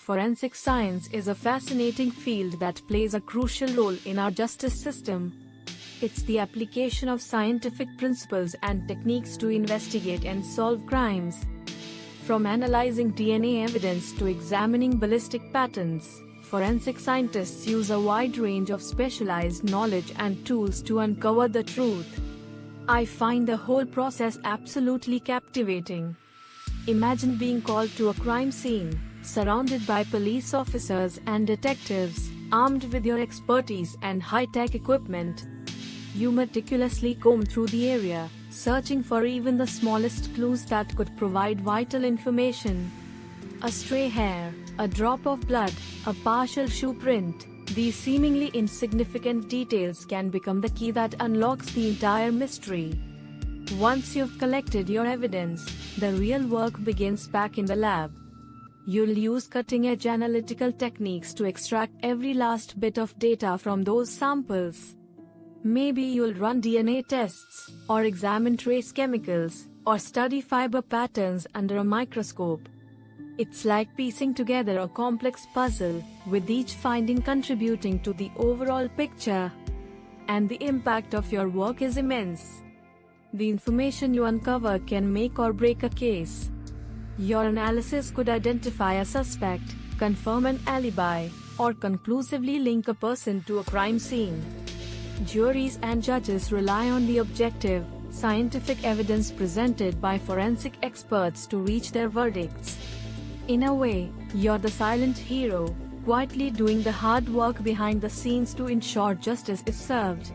Forensic science is a fascinating field that plays a crucial role in our justice system. It's the application of scientific principles and techniques to investigate and solve crimes. From analyzing DNA evidence to examining ballistic patterns, forensic scientists use a wide range of specialized knowledge and tools to uncover the truth. I find the whole process absolutely captivating. Imagine being called to a crime scene, surrounded by police officers and detectives, armed with your expertise and high-tech equipment. You meticulously comb through the area, searching for even the smallest clues that could provide vital information. A stray hair, a drop of blood, a partial shoe print. These seemingly insignificant details can become the key that unlocks the entire mystery. Once you've collected your evidence, the real work begins back in the lab. You'll use cutting-edge analytical techniques to extract every last bit of data from those samples. Maybe you'll run DNA tests, or examine trace chemicals, or study fiber patterns under a microscope. It's like piecing together a complex puzzle, with each finding contributing to the overall picture. And the impact of your work is immense. The information you uncover can make or break a case. Your analysis could identify a suspect, confirm an alibi, or conclusively link a person to a crime scene. Juries and judges rely on the objective, scientific evidence presented by forensic experts to reach their verdicts. In a way, you're the silent hero, quietly doing the hard work behind the scenes to ensure justice is served.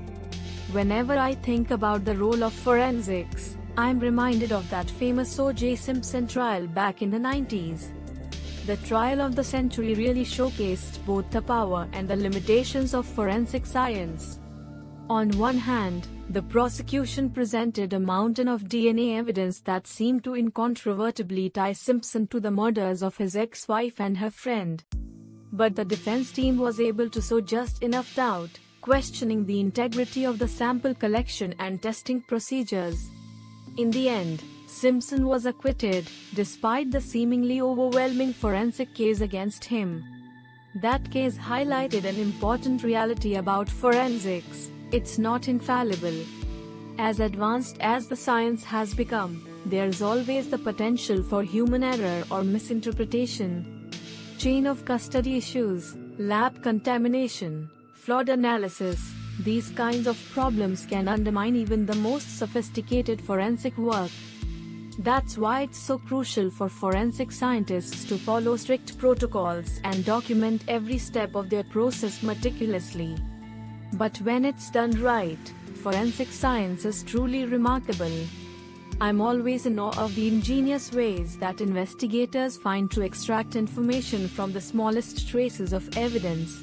Whenever I think about the role of forensics, I'm reminded of that famous O.J. Simpson trial back in the 90s. The trial of the century really showcased both the power and the limitations of forensic science. On one hand, the prosecution presented a mountain of DNA evidence that seemed to incontrovertibly tie Simpson to the murders of his ex-wife and her friend. But the defense team was able to sow just enough doubt, questioning the integrity of the sample collection and testing procedures. In the end, Simpson was acquitted, despite the seemingly overwhelming forensic case against him. That case highlighted an important reality about forensics: it's not infallible. As advanced as the science has become, there's always the potential for human error or misinterpretation. Chain of custody issues, lab contamination, flawed analysis, these kinds of problems can undermine even the most sophisticated forensic work. That's why it's so crucial for forensic scientists to follow strict protocols and document every step of their process meticulously. But when it's done right, forensic science is truly remarkable. I'm always in awe of the ingenious ways that investigators find to extract information from the smallest traces of evidence.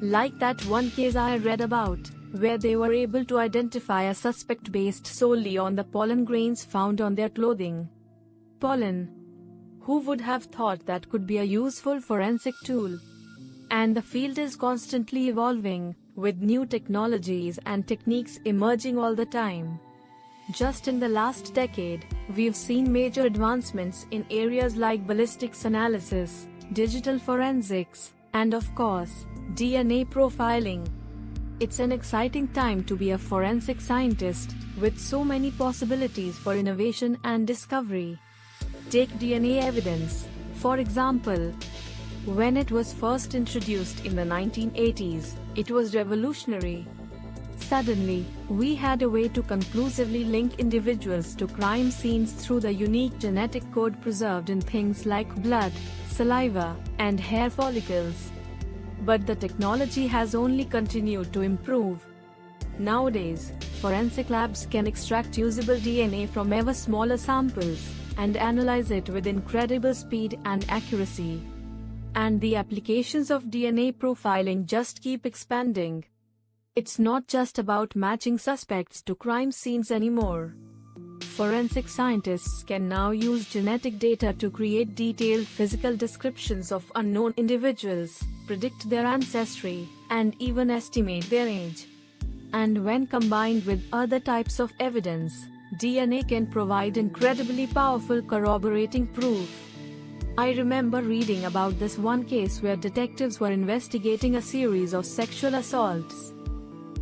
Like that one case I read about, where they were able to identify a suspect based solely on the pollen grains found on their clothing. Pollen. Who would have thought that could be a useful forensic tool? And the field is constantly evolving, with new technologies and techniques emerging all the time. Just in the last decade, we've seen major advancements in areas like ballistics analysis, digital forensics, and of course, DNA profiling. It's an exciting time to be a forensic scientist, with so many possibilities for innovation and discovery. Take DNA evidence, for example. When it was first introduced in the 1980s, it was revolutionary. Suddenly, we had a way to conclusively link individuals to crime scenes through the unique genetic code preserved in things like blood, saliva, and hair follicles. But the technology has only continued to improve. Nowadays, forensic labs can extract usable DNA from ever smaller samples, and analyze it with incredible speed and accuracy. And the applications of DNA profiling just keep expanding. It's not just about matching suspects to crime scenes anymore. Forensic scientists can now use genetic data to create detailed physical descriptions of unknown individuals, predict their ancestry, and even estimate their age. And when combined with other types of evidence, DNA can provide incredibly powerful corroborating proof. I remember reading about this one case where detectives were investigating a series of sexual assaults.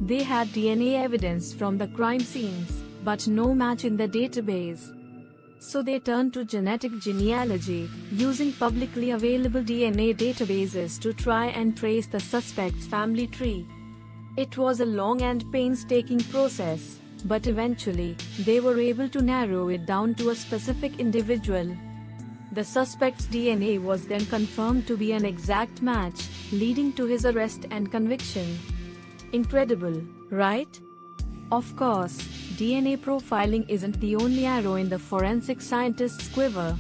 They had DNA evidence from the crime scenes, but no match in the database. So they turned to genetic genealogy, using publicly available DNA databases to try and trace the suspect's family tree. It was a long and painstaking process, but eventually, they were able to narrow it down to a specific individual. The suspect's DNA was then confirmed to be an exact match, leading to his arrest and conviction. Incredible, right? Of course, DNA profiling isn't the only arrow in the forensic scientist's quiver.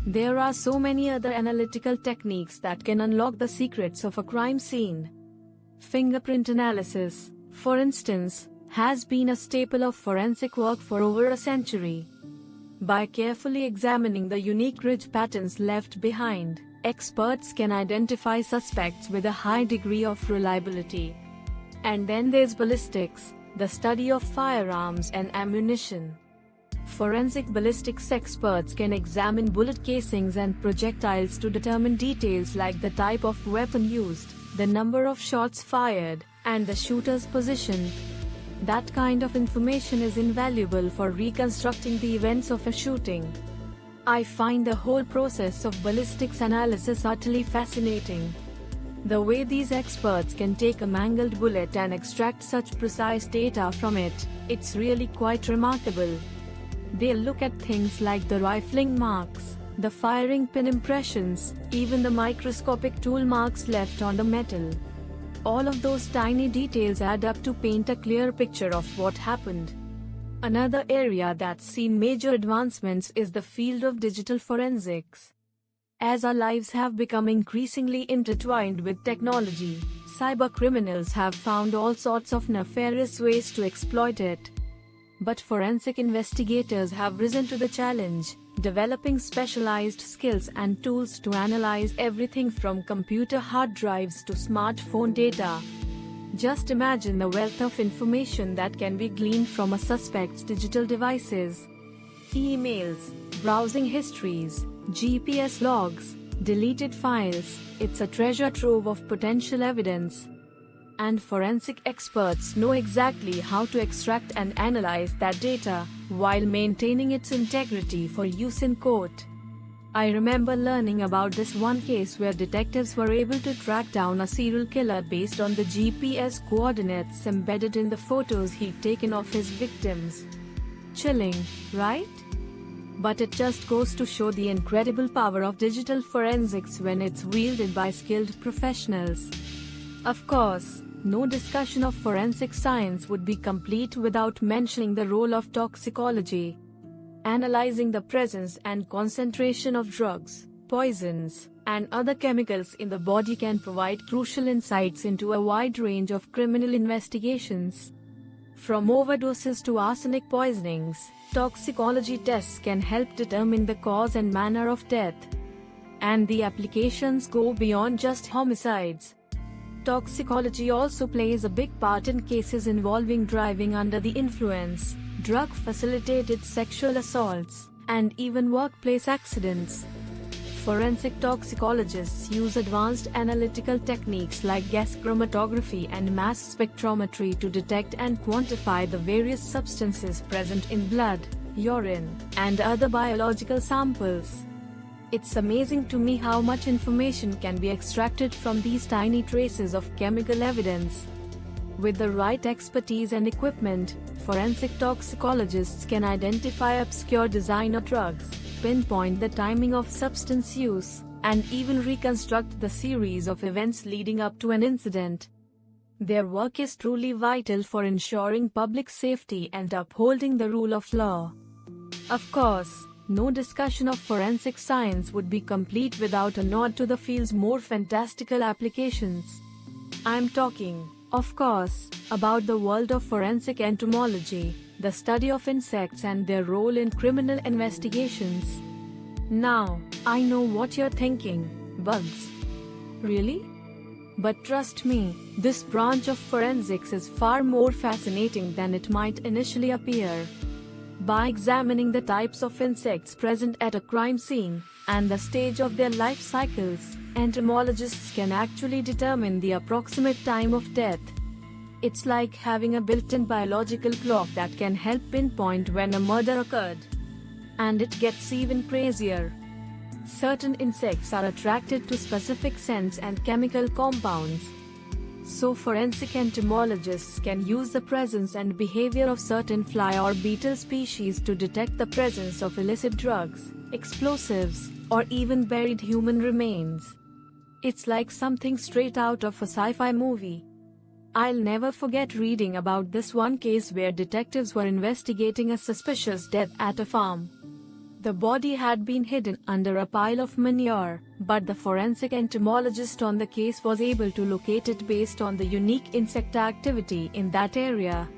There are so many other analytical techniques that can unlock the secrets of a crime scene. Fingerprint analysis, for instance, has been a staple of forensic work for over a century. By carefully examining the unique ridge patterns left behind, experts can identify suspects with a high degree of reliability. And then there's ballistics, the study of firearms and ammunition. Forensic ballistics experts can examine bullet casings and projectiles to determine details like the type of weapon used, the number of shots fired, and the shooter's position. That kind of information is invaluable for reconstructing the events of a shooting. I find the whole process of ballistics analysis utterly fascinating. The way these experts can take a mangled bullet and extract such precise data from it, it's really quite remarkable. They look at things like the rifling marks, the firing pin impressions, even the microscopic tool marks left on the metal. All of those tiny details add up to paint a clear picture of what happened. Another area that's seen major advancements is the field of digital forensics. As our lives have become increasingly intertwined with technology, cybercriminals have found all sorts of nefarious ways to exploit it. But forensic investigators have risen to the challenge, developing specialized skills and tools to analyze everything from computer hard drives to smartphone data. Just imagine the wealth of information that can be gleaned from a suspect's digital devices. Emails, browsing histories, GPS logs, deleted files, it's a treasure trove of potential evidence. And forensic experts know exactly how to extract and analyze that data, while maintaining its integrity for use in court. I remember learning about this one case where detectives were able to track down a serial killer based on the GPS coordinates embedded in the photos he'd taken of his victims. Chilling, right? But it just goes to show the incredible power of digital forensics when it's wielded by skilled professionals. Of course, no discussion of forensic science would be complete without mentioning the role of toxicology. Analyzing the presence and concentration of drugs, poisons, and other chemicals in the body can provide crucial insights into a wide range of criminal investigations. From overdoses to arsenic poisonings, toxicology tests can help determine the cause and manner of death. And the applications go beyond just homicides. Toxicology also plays a big part in cases involving driving under the influence, drug-facilitated sexual assaults, and even workplace accidents. Forensic toxicologists use advanced analytical techniques like gas chromatography and mass spectrometry to detect and quantify the various substances present in blood, urine, and other biological samples. It's amazing to me how much information can be extracted from these tiny traces of chemical evidence. With the right expertise and equipment, forensic toxicologists can identify obscure designer drugs, pinpoint the timing of substance use, and even reconstruct the series of events leading up to an incident. Their work is truly vital for ensuring public safety and upholding the rule of law. Of course, no discussion of forensic science would be complete without a nod to the field's more fantastical applications. I'm talking, of course, about the world of forensic entomology, the study of insects and their role in criminal investigations. Now, I know what you're thinking, bugs. Really? But trust me, this branch of forensics is far more fascinating than it might initially appear. By examining the types of insects present at a crime scene, and the stage of their life cycles, entomologists can actually determine the approximate time of death. It's like having a built-in biological clock that can help pinpoint when a murder occurred. And it gets even crazier. Certain insects are attracted to specific scents and chemical compounds. So forensic entomologists can use the presence and behavior of certain fly or beetle species to detect the presence of illicit drugs, explosives, or even buried human remains. It's like something straight out of a sci-fi movie. I'll never forget reading about this one case where detectives were investigating a suspicious death at a farm. The body had been hidden under a pile of manure, but the forensic entomologist on the case was able to locate it based on the unique insect activity in that area.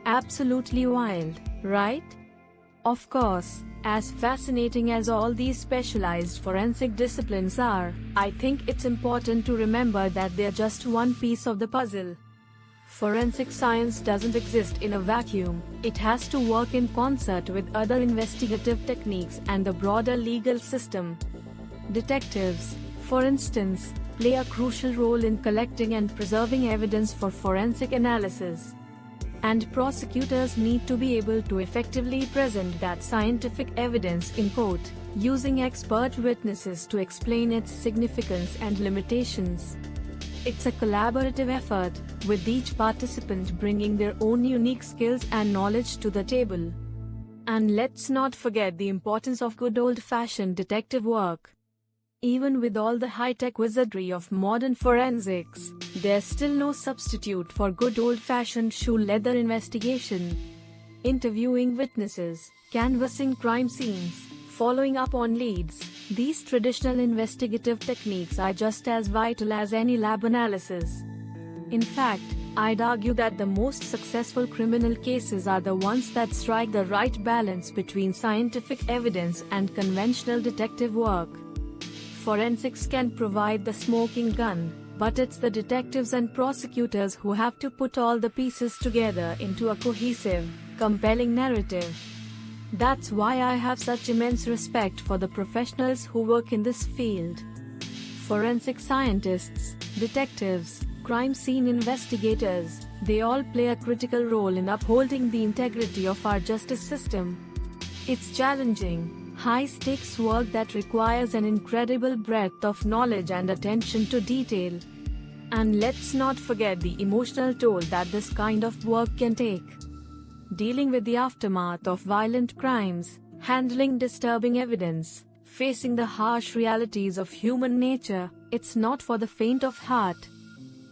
Absolutely wild, right? Of course, as fascinating as all these specialized forensic disciplines are, I think it's important to remember that they're just one piece of the puzzle. Forensic science doesn't exist in a vacuum, it has to work in concert with other investigative techniques and the broader legal system. Detectives, for instance, play a crucial role in collecting and preserving evidence for forensic analysis. And prosecutors need to be able to effectively present that scientific evidence in court, using expert witnesses to explain its significance and limitations. It's a collaborative effort, with each participant bringing their own unique skills and knowledge to the table. And let's not forget the importance of good old-fashioned detective work. Even with all the high-tech wizardry of modern forensics, there's still no substitute for good old-fashioned shoe-leather investigation. Interviewing witnesses, canvassing crime scenes, following up on leads, these traditional investigative techniques are just as vital as any lab analysis. In fact, I'd argue that the most successful criminal cases are the ones that strike the right balance between scientific evidence and conventional detective work. Forensics can provide the smoking gun, but it's the detectives and prosecutors who have to put all the pieces together into a cohesive, compelling narrative. That's why I have such immense respect for the professionals who work in this field. Forensic scientists, detectives, crime scene investigators, they all play a critical role in upholding the integrity of our justice system. It's challenging, high-stakes work that requires an incredible breadth of knowledge and attention to detail. And let's not forget the emotional toll that this kind of work can take. Dealing with the aftermath of violent crimes, handling disturbing evidence, facing the harsh realities of human nature, it's not for the faint of heart.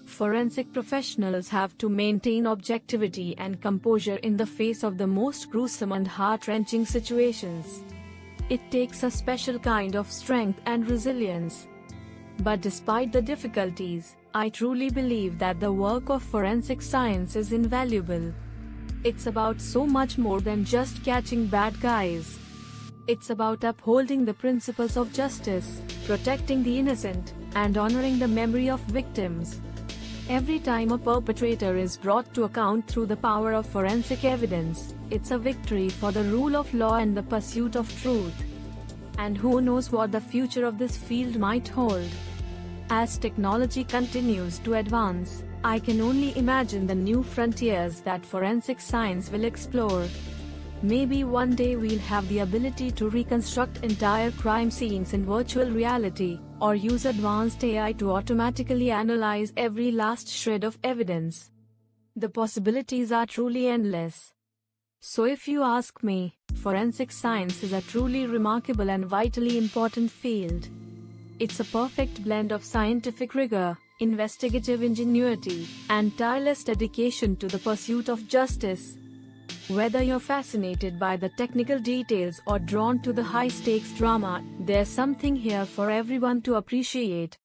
Forensic professionals have to maintain objectivity and composure in the face of the most gruesome and heart-wrenching situations. It takes a special kind of strength and resilience. But despite the difficulties, I truly believe that the work of forensic science is invaluable. It's about so much more than just catching bad guys. It's about upholding the principles of justice, protecting the innocent, and honoring the memory of victims. Every time a perpetrator is brought to account through the power of forensic evidence, it's a victory for the rule of law and the pursuit of truth. And who knows what the future of this field might hold. As technology continues to advance, I can only imagine the new frontiers that forensic science will explore. Maybe one day we'll have the ability to reconstruct entire crime scenes in virtual reality, or use advanced AI to automatically analyze every last shred of evidence. The possibilities are truly endless. So if you ask me, forensic science is a truly remarkable and vitally important field. It's a perfect blend of scientific rigor, investigative ingenuity, and tireless dedication to the pursuit of justice. Whether you're fascinated by the technical details or drawn to the high-stakes drama, there's something here for everyone to appreciate.